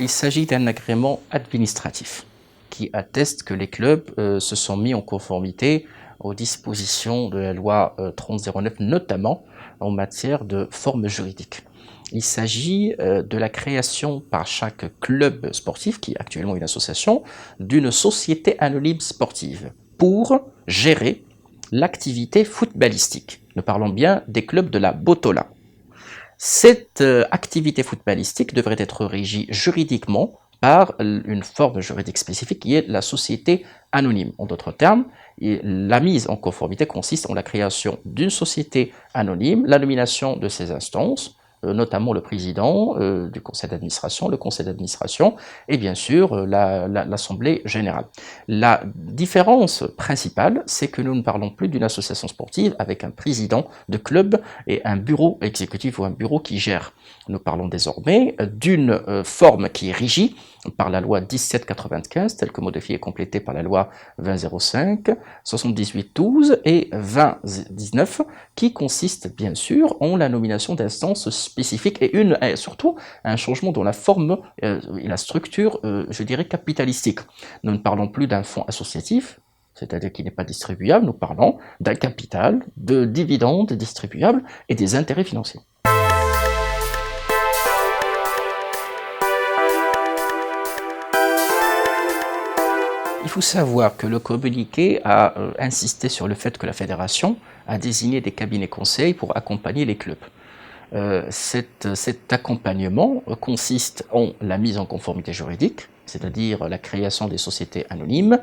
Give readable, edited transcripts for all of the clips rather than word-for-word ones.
Il s'agit d'un agrément administratif qui atteste que les clubs se sont mis en conformité aux dispositions de la loi 3009, notamment en matière de forme juridique. Il s'agit de la création par chaque club sportif, qui est actuellement une association, d'une société anonyme sportive pour gérer l'activité footballistique. Nous parlons bien des clubs de la Botola. Cette activité footballistique devrait être régie juridiquement par une forme juridique spécifique qui est la société anonyme. En d'autres termes, la mise en conformité consiste en la création d'une société anonyme, la nomination de ses instances, notamment le président du conseil d'administration, le conseil d'administration et bien sûr l'assemblée générale. La différence principale, c'est que nous ne parlons plus d'une association sportive avec un président de club et un bureau exécutif ou un bureau qui gère. Nous parlons désormais d'une forme qui est régie par la loi 1795, telle que modifiée et complétée par la loi 2005, 7812 et 2019, qui consiste bien sûr en la nomination d'instances spécifiques et surtout un changement dans la forme et la structure, je dirais, capitalistique. Nous ne parlons plus d'un fonds associatif, c'est-à-dire qui n'est pas distribuable, nous parlons d'un capital, de dividendes distribuables et des intérêts financiers. Il faut savoir que le communiqué a insisté sur le fait que la fédération a désigné des cabinets conseils pour accompagner les clubs. Cet accompagnement consiste en la mise en conformité juridique, c'est-à-dire la création des sociétés anonymes,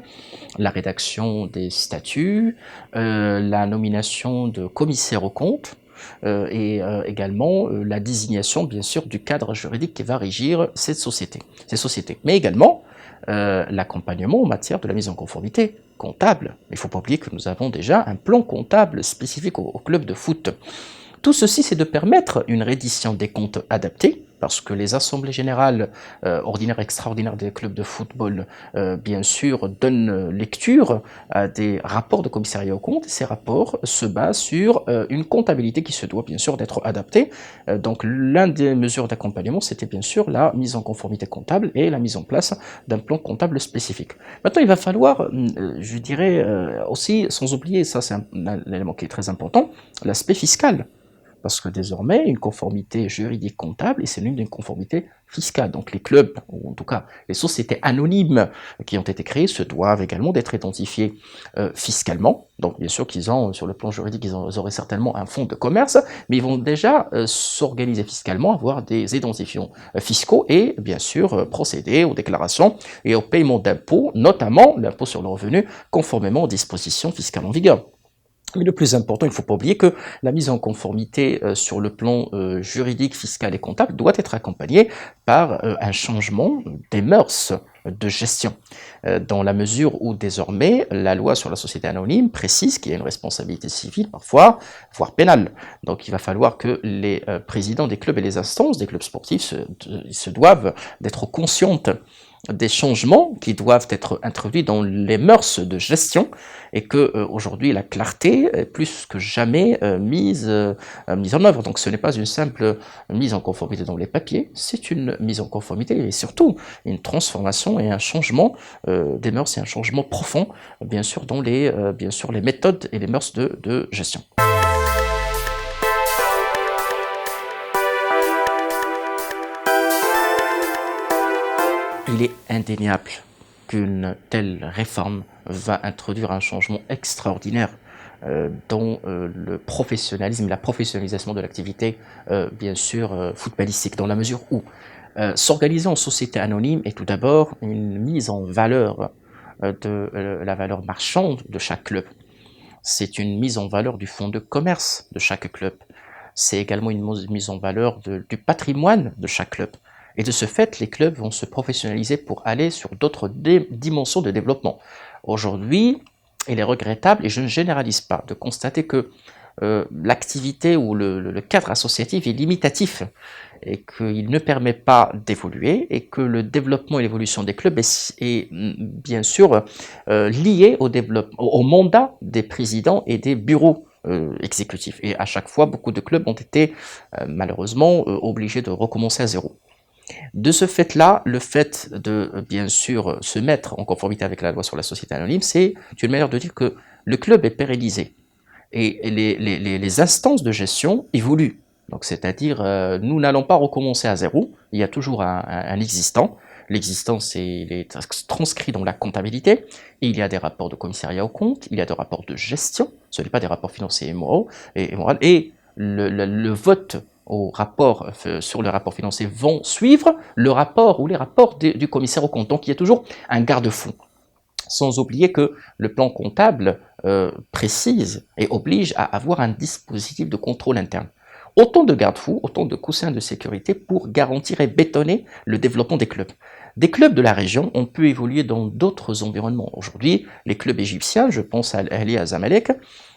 la rédaction des statuts, la nomination de commissaires aux comptes, et également la désignation bien sûr du cadre juridique qui va régir ces sociétés. Mais également l'accompagnement en matière de la mise en conformité comptable. Il ne faut pas oublier que nous avons déjà un plan comptable spécifique au club de foot. Tout ceci, c'est de permettre une reddition des comptes adaptée, parce que les assemblées générales ordinaires et extraordinaires des clubs de football, bien sûr, donnent lecture à des rapports de commissariat aux comptes. Ces rapports se basent sur une comptabilité qui se doit, bien sûr, d'être adaptée. Donc, l'une des mesures d'accompagnement, c'était bien sûr la mise en conformité comptable et la mise en place d'un plan comptable spécifique. Maintenant, il va falloir, je dirais, aussi, sans oublier, ça c'est un élément qui est très important, l'aspect fiscal. Parce que désormais, une conformité juridique comptable est synonyme d'une conformité fiscale. Donc les clubs, ou en tout cas les sociétés anonymes qui ont été créées, se doivent également d'être identifiés fiscalement. Donc bien sûr qu'ils ont, sur le plan juridique, ils auraient certainement un fonds de commerce, mais ils vont déjà s'organiser fiscalement, avoir des identifiants fiscaux et bien sûr procéder aux déclarations et au paiement d'impôts, notamment l'impôt sur le revenu, conformément aux dispositions fiscales en vigueur. Mais le plus important, il ne faut pas oublier que la mise en conformité sur le plan juridique, fiscal et comptable doit être accompagnée par un changement des mœurs de gestion, dans la mesure où désormais la loi sur la société anonyme précise qu'il y a une responsabilité civile parfois, voire pénale. Donc il va falloir que les présidents des clubs et les instances des clubs sportifs se doivent d'être conscientes des changements qui doivent être introduits dans les mœurs de gestion et que aujourd'hui la clarté est plus que jamais mise en œuvre. Donc ce n'est pas une simple mise en conformité dans les papiers, c'est une mise en conformité et surtout une transformation et un changement des mœurs et un changement profond bien sûr dans les méthodes et les mœurs de gestion. Il est indéniable qu'une telle réforme va introduire un changement extraordinaire dans le professionnalisme et la professionnalisation de l'activité, bien sûr, footballistique, dans la mesure où s'organiser en société anonyme est tout d'abord une mise en valeur de la valeur marchande de chaque club. C'est une mise en valeur du fonds de commerce de chaque club. C'est également une mise en valeur du patrimoine de chaque club. Et de ce fait, les clubs vont se professionnaliser pour aller sur d'autres dimensions de développement. Aujourd'hui, il est regrettable, et je ne généralise pas, de constater que l'activité ou le cadre associatif est limitatif et qu'il ne permet pas d'évoluer et que le développement et l'évolution des clubs est bien sûr lié au mandat des présidents et des bureaux exécutifs. Et à chaque fois, beaucoup de clubs ont été malheureusement obligés de recommencer à zéro. De ce fait-là, le fait de, bien sûr, se mettre en conformité avec la loi sur la société anonyme, c'est une manière de dire que le club est pérennisé et les instances de gestion évoluent. Donc, c'est-à-dire, nous n'allons pas recommencer à zéro, il y a toujours un existant. L'existant, il est transcrit dans la comptabilité, et il y a des rapports de commissariat aux comptes, il y a des rapports de gestion, ce n'est pas des rapports financiers et moraux, et le vote au rapport, sur le rapport financier vont suivre le rapport ou les rapports du commissaire aux comptes. Donc il y a toujours un garde-fou. Sans oublier que le plan comptable précise et oblige à avoir un dispositif de contrôle interne. Autant de garde-fous, autant de coussins de sécurité pour garantir et bétonner le développement des clubs. Des clubs de la région ont pu évoluer dans d'autres environnements. Aujourd'hui, les clubs égyptiens, je pense à Al-Ahli et à Zamalek,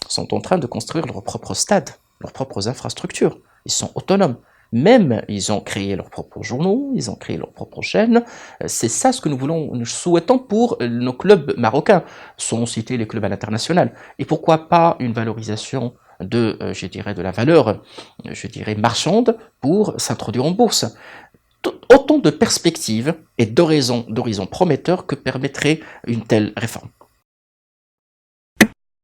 sont en train de construire leur propre stade, leurs propres infrastructures. Ils sont autonomes. Même, ils ont créé leurs propres journaux, ils ont créé leurs propres chaînes. C'est ça ce que nous souhaitons pour nos clubs marocains, sans citer les clubs à l'international. Et pourquoi pas une valorisation de, je dirais, de la valeur, je dirais, marchande pour s'introduire en bourse. Autant de perspectives et d'horizons prometteurs que permettrait une telle réforme.